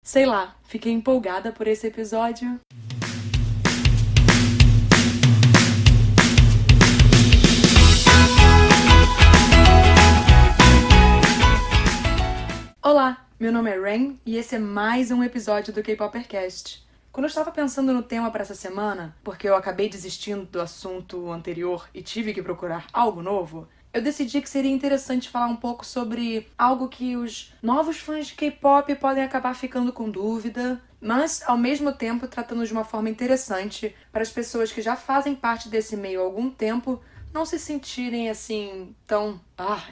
Sei lá, fiquei empolgada por esse episódio. Olá, meu nome é Rain e esse é mais um episódio do K-Popercast. Quando eu estava pensando no tema para essa semana, porque eu acabei desistindo do assunto anterior e tive que procurar algo novo, eu decidi que seria interessante falar um pouco sobre algo que os novos fãs de K-pop podem acabar ficando com dúvida, mas ao mesmo tempo tratando de uma forma interessante para as pessoas que já fazem parte desse meio há algum tempo não se sentirem assim tão,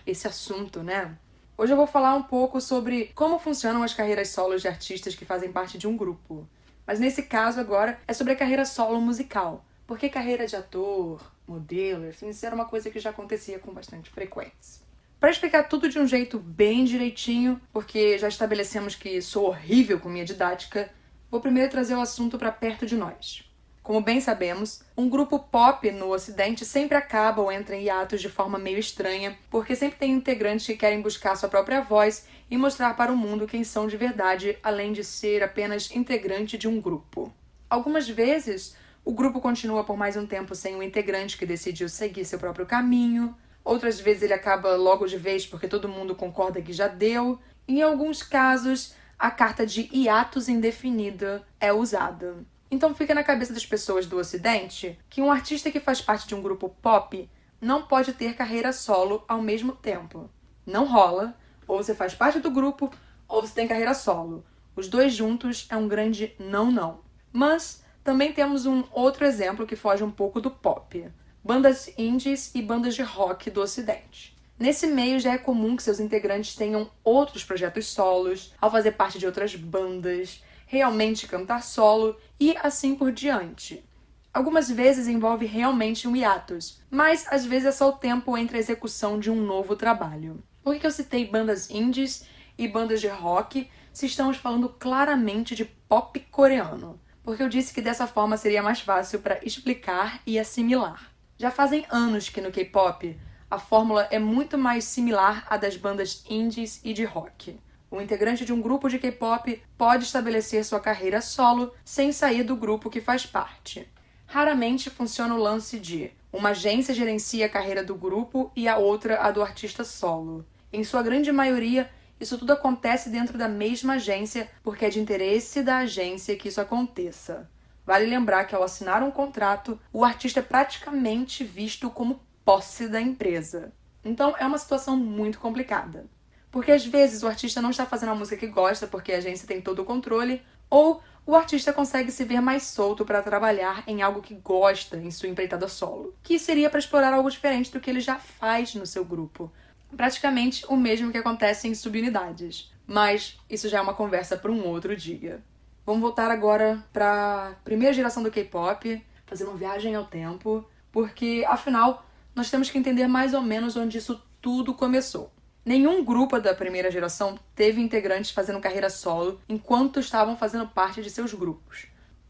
esse assunto, né? Hoje eu vou falar um pouco sobre como funcionam as carreiras solos de artistas que fazem parte de um grupo. Mas nesse caso agora é sobre a carreira solo musical, porque carreira de ator, modelo, isso era uma coisa que já acontecia com bastante frequência. Para explicar tudo de um jeito bem direitinho, porque já estabelecemos que sou horrível com minha didática, vou primeiro trazer o assunto para perto de nós. Como bem sabemos, um grupo pop no Ocidente sempre acaba ou entra em hiatos de forma meio estranha, porque sempre tem integrantes que querem buscar sua própria voz e mostrar para o mundo quem são de verdade, além de ser apenas integrante de um grupo. Algumas vezes, o grupo continua por mais um tempo sem um integrante que decidiu seguir seu próprio caminho, outras vezes ele acaba logo de vez porque todo mundo concorda que já deu, e em alguns casos, a carta de hiatus indefinida é usada. Então fica na cabeça das pessoas do Ocidente que um artista que faz parte de um grupo pop não pode ter carreira solo ao mesmo tempo. Não rola, ou você faz parte do grupo, ou você tem carreira solo. Os dois juntos é um grande não. Mas também temos um outro exemplo que foge um pouco do pop. Bandas indies e bandas de rock do Ocidente. Nesse meio já é comum que seus integrantes tenham outros projetos solos, ao fazer parte de outras bandas, realmente cantar solo e assim por diante. Algumas vezes envolve realmente um hiatus, mas às vezes é só o tempo entre a execução de um novo trabalho. Por que eu citei bandas indies e bandas de rock se estamos falando claramente de pop coreano? Porque eu disse que dessa forma seria mais fácil para explicar e assimilar. Já fazem anos que no K-pop a fórmula é muito mais similar à das bandas indies e de rock. O integrante de um grupo de K-pop pode estabelecer sua carreira solo sem sair do grupo que faz parte. Raramente funciona o lance de uma agência gerencia a carreira do grupo e a outra a do artista solo. Em sua grande maioria, isso tudo acontece dentro da mesma agência porque é de interesse da agência que isso aconteça. Vale lembrar que ao assinar um contrato, o artista é praticamente visto como posse da empresa. Então é uma situação muito complicada. Porque às vezes o artista não está fazendo a música que gosta porque a agência tem todo o controle, ou o artista consegue se ver mais solto para trabalhar em algo que gosta em sua empreitada solo, que seria para explorar algo diferente do que ele já faz no seu grupo. Praticamente o mesmo que acontece em subunidades, mas isso já é uma conversa para um outro dia. Vamos voltar agora para a primeira geração do K-pop, fazer uma viagem ao tempo, porque afinal nós temos que entender mais ou menos onde isso tudo começou. Nenhum grupo da primeira geração teve integrantes fazendo carreira solo enquanto estavam fazendo parte de seus grupos.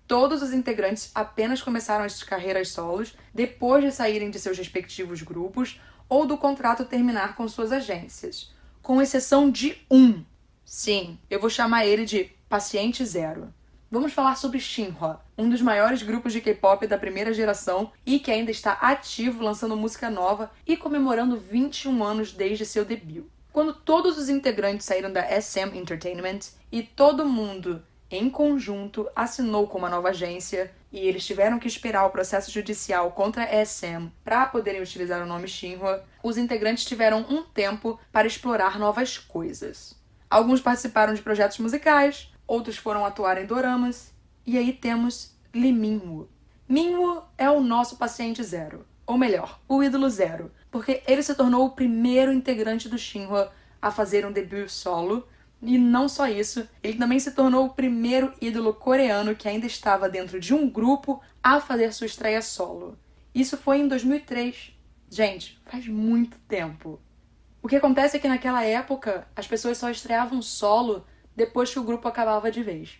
Todos os integrantes apenas começaram as carreiras solos depois de saírem de seus respectivos grupos ou do contrato terminar com suas agências, com exceção de um. Sim, eu vou chamar ele de Paciente Zero. Vamos falar sobre Shinhwa, um dos maiores grupos de K-pop da primeira geração e que ainda está ativo lançando música nova e comemorando 21 anos desde seu debut. Quando todos os integrantes saíram da SM Entertainment e todo mundo, em conjunto, assinou com uma nova agência e eles tiveram que esperar o processo judicial contra a SM para poderem utilizar o nome Shinhwa, os integrantes tiveram um tempo para explorar novas coisas. Alguns participaram de projetos musicais, outros foram atuar em doramas, e aí temos Lee Min-woo. Min-woo é o nosso paciente zero, ou melhor, o ídolo zero, porque ele se tornou o primeiro integrante do Shinhwa a fazer um debut solo, e não só isso, ele também se tornou o primeiro ídolo coreano que ainda estava dentro de um grupo a fazer sua estreia solo. Isso foi em 2003. Gente, faz muito tempo. O que acontece é que naquela época, as pessoas só estreavam solo depois que o grupo acabava de vez.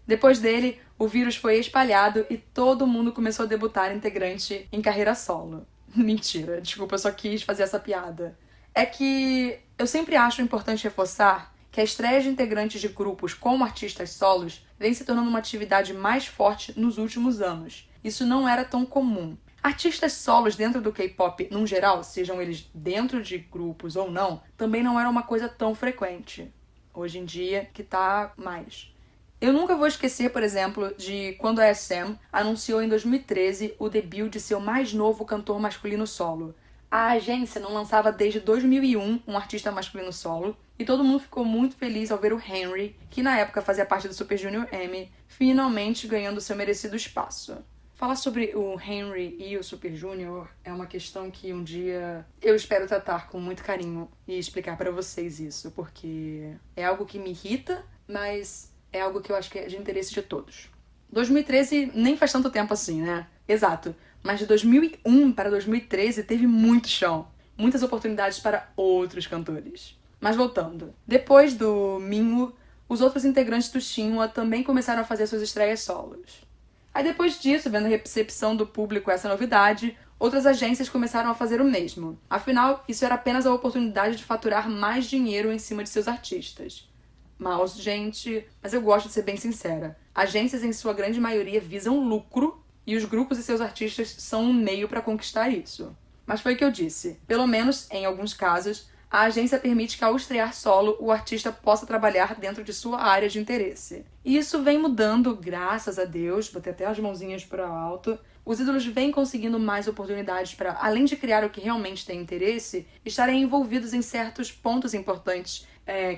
Depois dele, o vírus foi espalhado e todo mundo começou a debutar integrante em carreira solo. Mentira, desculpa, eu só quis fazer essa piada. É que eu sempre acho importante reforçar que a estreia de integrantes de grupos como artistas solos vem se tornando uma atividade mais forte nos últimos anos. Isso não era tão comum. Artistas solos dentro do K-pop, num geral, sejam eles dentro de grupos ou não, também não era uma coisa tão frequente. Hoje em dia, que tá mais. Eu nunca vou esquecer, por exemplo, de quando a SM anunciou em 2013 o debut de seu mais novo cantor masculino solo. A agência não lançava desde 2001 um artista masculino solo, e todo mundo ficou muito feliz ao ver o Henry, que na época fazia parte do Super Junior M, finalmente ganhando seu merecido espaço. Falar sobre o Henry e o Super Junior é uma questão que um dia eu espero tratar com muito carinho e explicar pra vocês isso, porque é algo que me irrita, mas é algo que eu acho que é de interesse de todos. 2013 nem faz tanto tempo assim, né? Exato. Mas de 2001 para 2013 teve muito chão. Muitas oportunidades para outros cantores. Mas voltando. Depois do Minwoo, os outros integrantes do Shinhwa também começaram a fazer suas estreias solos. Aí depois disso, vendo a recepção do público a essa novidade, outras agências começaram a fazer o mesmo. Afinal, isso era apenas a oportunidade de faturar mais dinheiro em cima de seus artistas. Mas, gente, mas eu gosto de ser bem sincera. Agências, em sua grande maioria, visam lucro e os grupos e seus artistas são um meio para conquistar isso. Mas foi o que eu disse. Pelo menos, em alguns casos, a agência permite que ao estrear solo, o artista possa trabalhar dentro de sua área de interesse. E isso vem mudando, graças a Deus, botei até as mãozinhas para alto. Os ídolos vêm conseguindo mais oportunidades para, além de criar o que realmente tem interesse, estarem envolvidos em certos pontos importantes.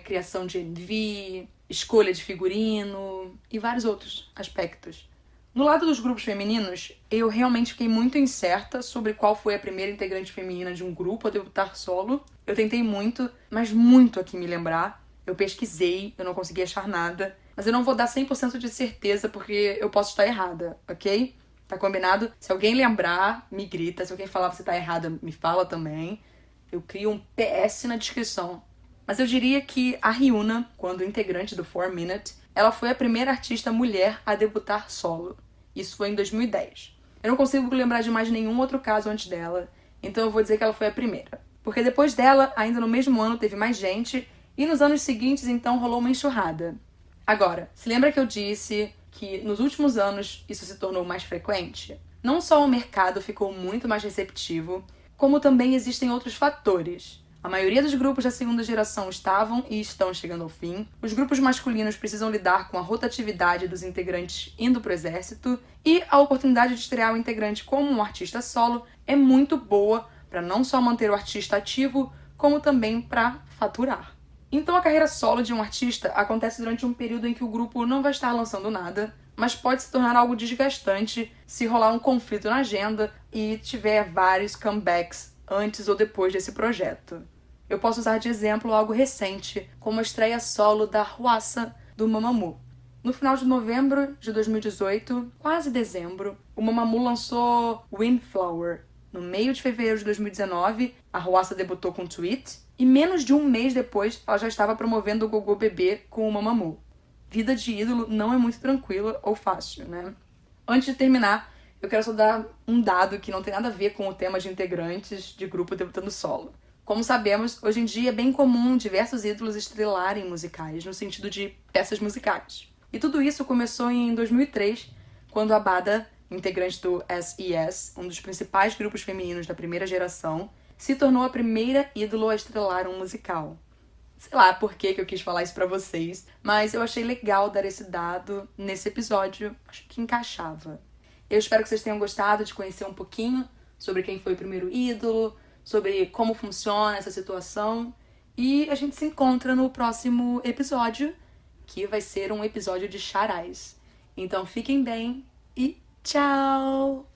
Criação de MV, escolha de figurino e vários outros aspectos. No lado dos grupos femininos, eu realmente fiquei muito incerta sobre qual foi a primeira integrante feminina de um grupo a debutar solo. Eu tentei muito, mas muito aqui me lembrar. Eu pesquisei, eu não consegui achar nada. Mas eu não vou dar 100% de certeza porque eu posso estar errada, ok? Tá combinado? Se alguém lembrar, me grita. Se alguém falar que você tá errada, me fala também. Eu crio um PS na descrição. Mas eu diria que a Hyuna, quando integrante do 4Minute, ela foi a primeira artista mulher a debutar solo. Isso foi em 2010. Eu não consigo lembrar de mais nenhum outro caso antes dela, então eu vou dizer que ela foi a primeira. Porque depois dela, ainda no mesmo ano, teve mais gente, e nos anos seguintes, então, rolou uma enxurrada. Agora, se lembra que eu disse que nos últimos anos isso se tornou mais frequente? Não só o mercado ficou muito mais receptivo, como também existem outros fatores. A maioria dos grupos da segunda geração estavam e estão chegando ao fim. Os grupos masculinos precisam lidar com a rotatividade dos integrantes indo pro exército. E a oportunidade de estrear o integrante como um artista solo é muito boa para não só manter o artista ativo, como também para faturar. Então a carreira solo de um artista acontece durante um período em que o grupo não vai estar lançando nada, mas pode se tornar algo desgastante se rolar um conflito na agenda e tiver vários comebacks antes ou depois desse projeto. Eu posso usar de exemplo algo recente, como a estreia solo da Hwasa, do Mamamoo. No final de novembro de 2018, quase dezembro, o Mamamoo lançou Windflower. No meio de fevereiro de 2019, a Hwasa debutou com Tweet, e menos de um mês depois, ela já estava promovendo o Gogo Bebê com o Mamamoo. Vida de ídolo não é muito tranquila ou fácil, né? Antes de terminar, eu quero só dar um dado que não tem nada a ver com o tema de integrantes de grupo debutando solo. Como sabemos, hoje em dia é bem comum diversos ídolos estrelarem musicais, no sentido de peças musicais. E tudo isso começou em 2003, quando a Bada, integrante do SES, um dos principais grupos femininos da primeira geração, se tornou a primeira ídolo a estrelar um musical. Sei lá por que eu quis falar isso pra vocês, mas eu achei legal dar esse dado nesse episódio, acho que encaixava. Eu espero que vocês tenham gostado de conhecer um pouquinho sobre quem foi o primeiro ídolo, sobre como funciona essa situação. E a gente se encontra no próximo episódio, que vai ser um episódio de charais. Então fiquem bem e tchau!